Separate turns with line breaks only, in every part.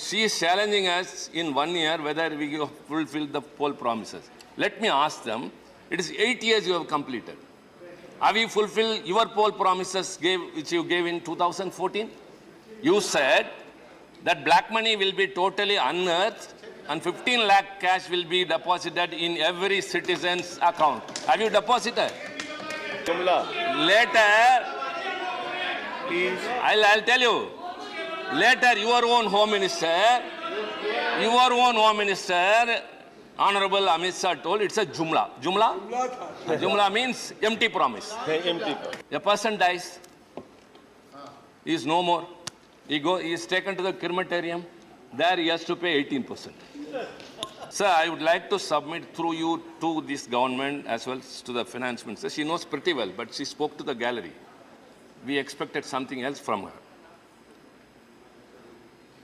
She is challenging us in 1 year whether we have fulfilled the poll promises. Let me ask them, it is 8 years you have completed. Have you fulfilled your poll promises which you gave in 2014? You said that black money will be totally unearthed and 15 lakh cash will be deposited in every citizen's account. Have you deposited? Later, I'll tell you. Later, your own Home Minister, Honorable Amit Shah told it's a jumla. Jumla means empty promise. A person dies, he is no more. He is taken to the crematorium. There he has to pay 18%. Sir, I would like to submit through you to this government as well as to the finance minister. She knows pretty well, but she spoke to the gallery. We expected something else from her.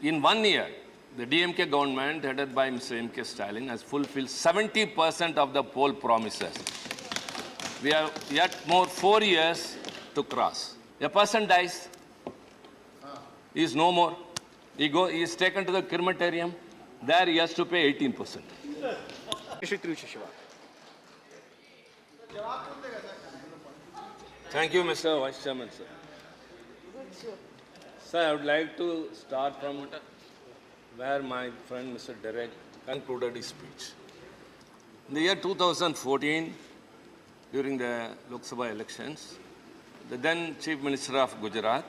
In 1 year, the DMK government, headed by Mr. M.K. Stalin, has fulfilled 70% of the poll promises. We have yet more 4 years to cross. A person dies, he is no more. He is taken to the crematorium. There he has to pay 18%.
Trichy Siva.
Thank you, Mr. Vice Chairman, sir. Sir, I would like to start from where my friend Mr. Derek concluded his speech. In the year 2014, during the Lok Sabha elections, the then Chief Minister of Gujarat,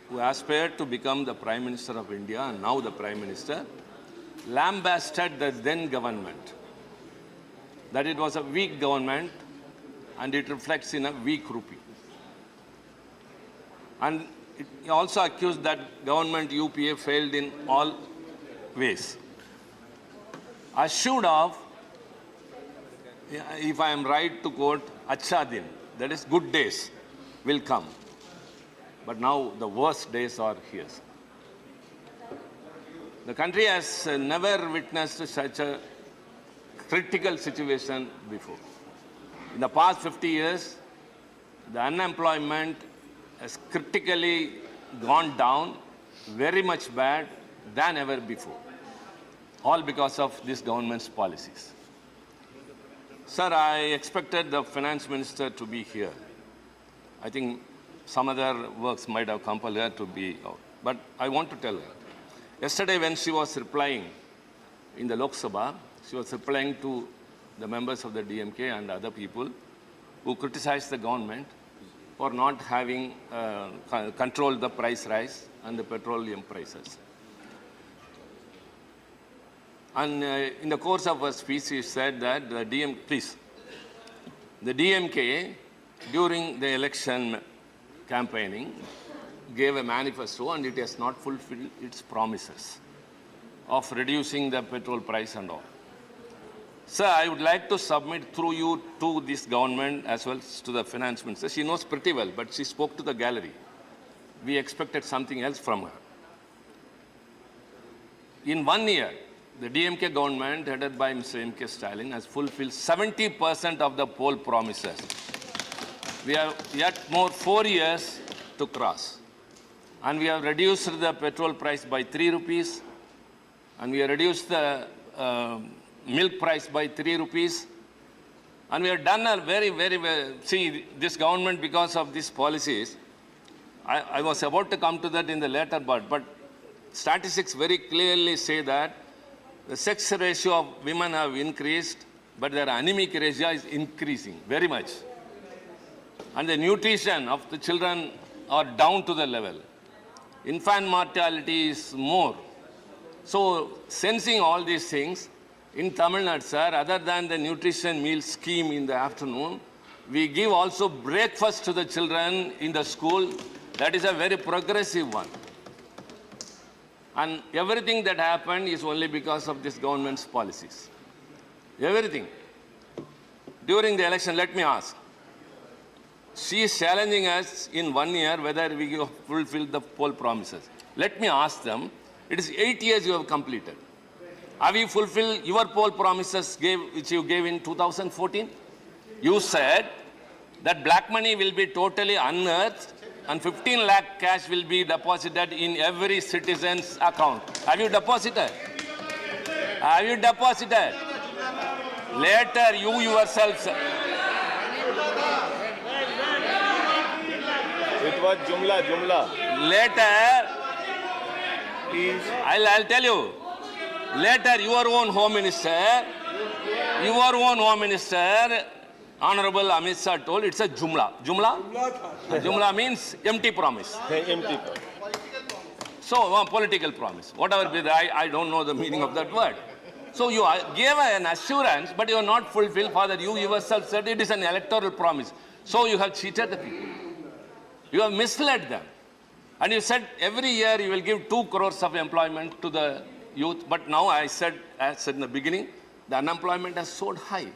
who aspired to become the Prime Minister of India and now the Prime Minister, lambasted the then government, that it was a weak government and it reflects in a weak rupee. And he also accused that government UPA failed in all ways. Assured of, if I am right to quote, Acha Din, that is good days, will come. But now the worst days are here. The country has never witnessed such a critical situation before. In the past 50 years, the unemployment has critically gone down, very much bad than ever before, all because of this government's policies. Sir, I expected the finance minister to be here. I think some other works might have compelled her to be out. But I want to tell her, yesterday when she was replying in the Lok Sabha, she was replying to the members of the DMK and other people who criticized the government for not having controlled the price rise and the petroleum prices. And in the course of her speech, she said that the DMK, during the election campaigning, gave a manifesto and it has not fulfilled its promises of reducing the petrol price and all. Sir, I would like to submit through you to this government as well as to the finance minister. She knows pretty well, but she spoke to the gallery. We expected something else from her. In 1 year, the DMK government, headed by Mr. M.K. Stalin, has fulfilled 70% of the poll promises. We have yet more 4 years to cross. And we have reduced the petrol price by 3 rupees. And we have reduced the milk price by 3 rupees. And we have done a very, very well. See, this government, because of these policies, I was about to come to that in the later part, but statistics very clearly say that the sex ratio of women have increased, but their anemic ratio is increasing very much. And the nutrition of the children are down to the level. Infant mortality is more. So, sensing all these things, in Tamil Nadu, sir, other than the nutrition meal scheme in the afternoon, we give also breakfast to the children in the school. That is a very progressive one. And everything that happened is only because of this government's policies. Everything. During the election, let me ask. She is challenging us in 1 year whether we have fulfilled the poll promises. Let me ask them, it is 8 years you have completed. Have you fulfilled your poll promises which you gave in 2014? You said that black money will be totally unearthed and 15 lakh cash will be deposited in every citizen's account. Have you deposited? Have you deposited? Later, you yourselves.
It was Jumla.
Later, I'll tell you. Later, your own Home Minister, Honorable Amit Shah told it's a Jumla. Jumla means empty promise.
Empty.
So, political promise. Whatever be that, I don't know the meaning of that word. So, you gave an assurance, but you are not fulfilled. Father, you yourself said it is an electoral promise. So, you have cheated the people. You have misled them. And you said every year you will give 2 crores of employment to the youth. But now as I said in the beginning, the unemployment has soared high.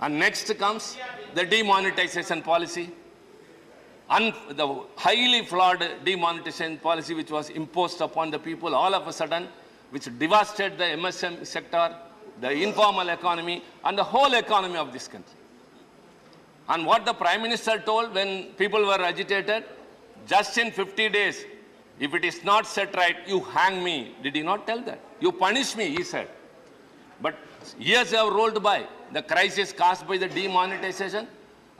And next comes the demonetization policy. And the highly flawed demonetization policy which was imposed upon the people all of a sudden, which devastated the MSME sector, the informal economy, and the whole economy of this country. And what the Prime Minister told when people were agitated, just in 50 days, if it is not set right, you hang me. Did he not tell that? You punish me, he said. But years have rolled by. The crisis caused by the demonetization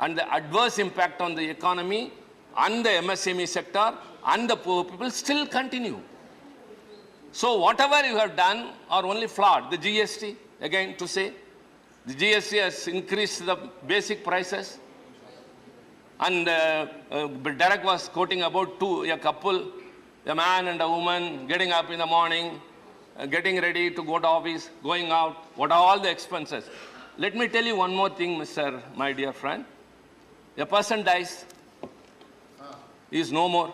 and the adverse impact on the economy and the MSME sector and the poor people still continue. So whatever you have done are only flawed. The GST, again to say, the GST has increased the basic prices. And Derek was quoting about a couple, a man and a woman getting up in the morning, getting ready to go to office, going out. What are all the expenses? Let me tell you one more thing, my dear friend. A person dies, he is no more.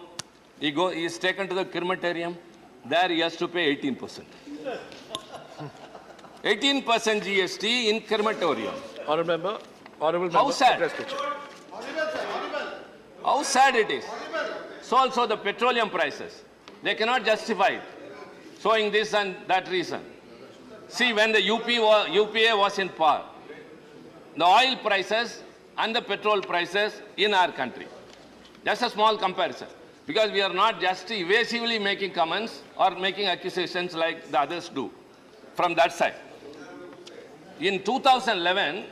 He is taken to the crematorium. There he has to pay 18%. 18% GST in crematorium.
Honorable member.
How sad?
Address the chair.
How sad it is. So also the petroleum prices. They cannot justify it, showing this and that reason. See, when the UPA was in power, the oil prices and the petrol prices in our country. Just a small comparison. Because we are not just evasively making comments or making accusations like the others do from that side. In 2011,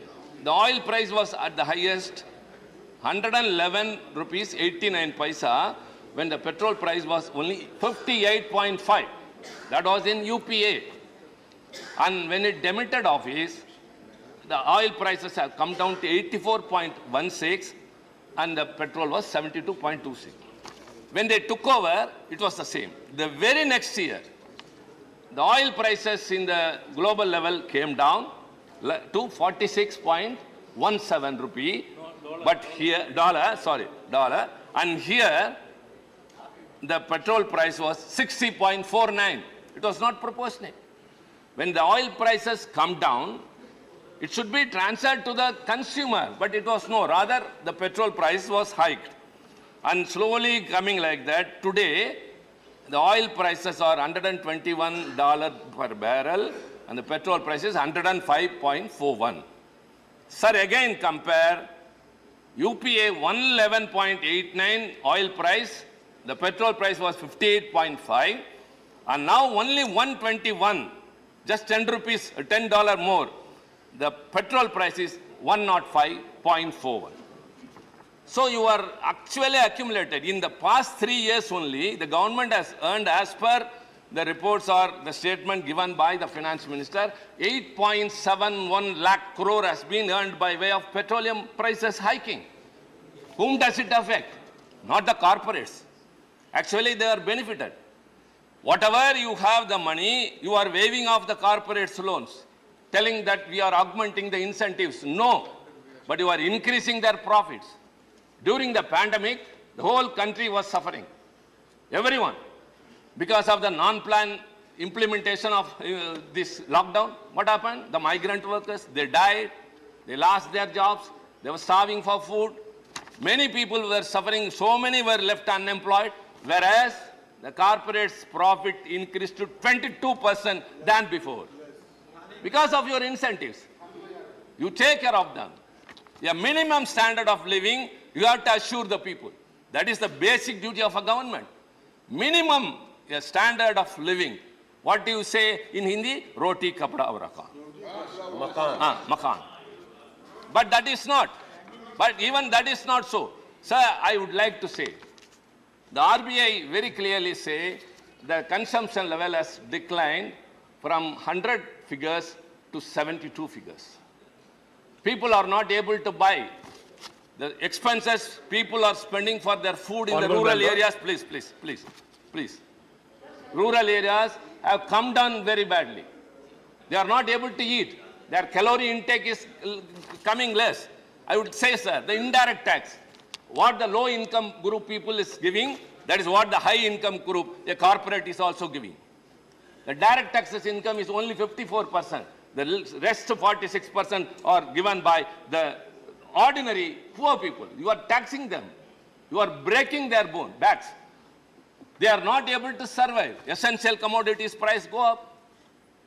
the oil price was at the highest, 111 rupees 89 paisa, when the petrol price was only 58.5. That was in UPA. And when it demitted office, the oil prices have come down to 84.16 and the petrol was 72.26. When they took over, it was the same. The very next year, the oil prices in the global level came down to 46.17 rupee. But here, dollar, and here, the petrol price was 60.49. It was not proportionate. When the oil prices come down, it should be transferred to the consumer, but it was no. Rather, the petrol price was hiked. And slowly coming like that, today, the oil prices are $121 per barrel, and the petrol price is 105.41. Sir, again compare UPA 111.89 oil price, the petrol price was 58.5, and now only 121, just 10 rupees, $10 more. The petrol price is 105.41. So you are actually accumulated. In the past 3 years only, the government has earned, as per the reports or the statement given by the finance minister, 8.71 lakh crore has been earned by way of petroleum prices hiking. Whom does it affect? Not the corporates. Actually, they are benefited. Whatever you have the money, you are waiving off the corporates' loans, telling that we are augmenting the incentives. No, but you are increasing their profits. During the pandemic, the whole country was suffering. Everyone. Because of the non-planned implementation of this lockdown, what happened? The migrant workers, they died, they lost their jobs, they were starving for food. Many people were suffering, so many were left unemployed, whereas the corporates' profit increased to 22% than before. Because of your incentives. You take care of them. A minimum standard of living, you have to assure the people. That is the basic duty of a government. Minimum a standard of living. What do you say in Hindi? Roti, kapda, aur makan. Makan. But that is not. But even that is not so. Sir, I would like to say, the RBI very clearly say the consumption level has declined from 100 figures to 72 figures. People are not able to buy. The expenses people are spending for their food in the rural areas, please. Rural areas have come down very badly. They are not able to eat. Their calorie intake is coming less. I would say, sir, the indirect tax, what the low income group people is giving, that is what the high income group, a corporate, is also giving. The direct taxes income is only 54%. The rest 46% are given by the ordinary poor people. You are taxing them. You are breaking their backs. They are not able to survive. Essential commodities price go up.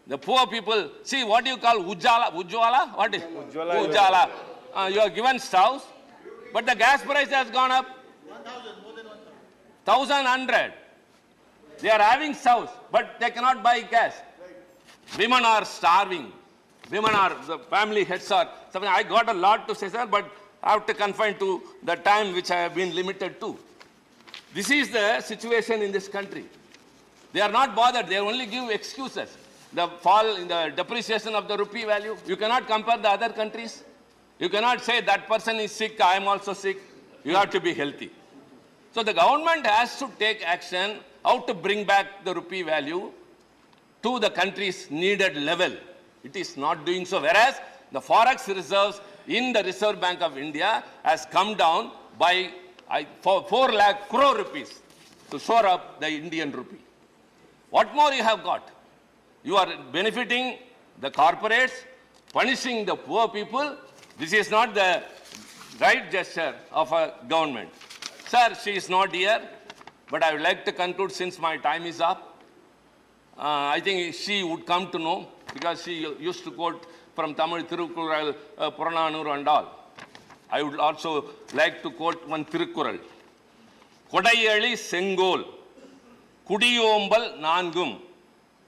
The poor people, see what you call Ujjwala? What is Ujjwala? You are given stoves, but the gas price has gone up. 1,100. They are having stoves, but they cannot buy gas. Women are starving. The family heads are suffering. I got a lot to say, sir, but I have to confine to the time which I have been limited to. This is the situation in this country. They are not bothered. They only give excuses. The fall in the depreciation of the rupee value. You cannot compare the other countries. You cannot say that person is sick, I am also sick. You have to be healthy. So the government has to take action how to bring back the rupee value to the country's needed level. It is not doing so. Whereas the forex reserves in the Reserve Bank of India has come down by 4 lakh crore rupees to shore up the Indian rupee. What more you have got? You are benefiting the corporates, punishing the poor people. This is not the right gesture of a government. Sir, she is not here, but I would like to conclude since my time is up. I think she would come to know because she used to quote from Tamil Tirukkural, Purananur and all. I would also like to quote one Tirukkural. Kodayali Sengol, Kudiyombal Nangum,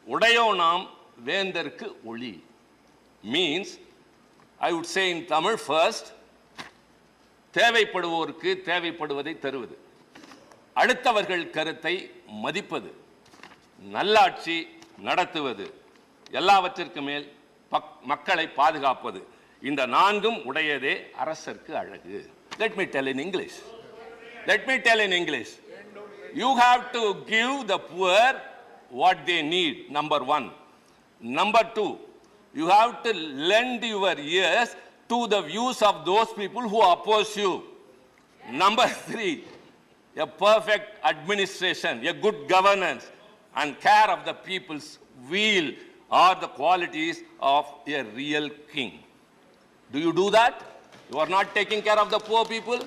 Udayonam Vendarku Uli. Means, I would say in Tamil first, தேவைப்படுவோருக்கு தேவைப்படுவதை தருவது, அடுத்தவர்கள் கருத்தை மதிப்பது, நல்லாட்சி நடத்துவது, எல்லாவற்றிற்கு மேல் மக்களை பாதுகாப்பது, இந்த நான்கும் உடையதே அரசருக்கு அழகு. Let me tell in English. You have to give the poor what they need, number one. Number two, you have to lend your ears to the views of those people who oppose you. Number three, a perfect administration, a good governance, and care of the people's weal are the qualities of a real king. Do you do that? You are not taking care of the poor people.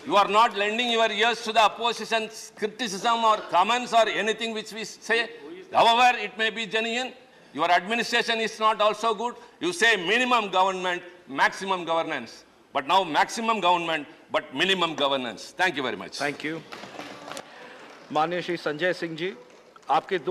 You are not lending your ears to the opposition's criticism or comments or anything which we say. However, it may be genuine. Your administration is not also good. You say minimum government, maximum governance. But now maximum government, but minimum governance. Thank you very much.
Thank you. माननीय श्री संजय सिंह जी, आपके दो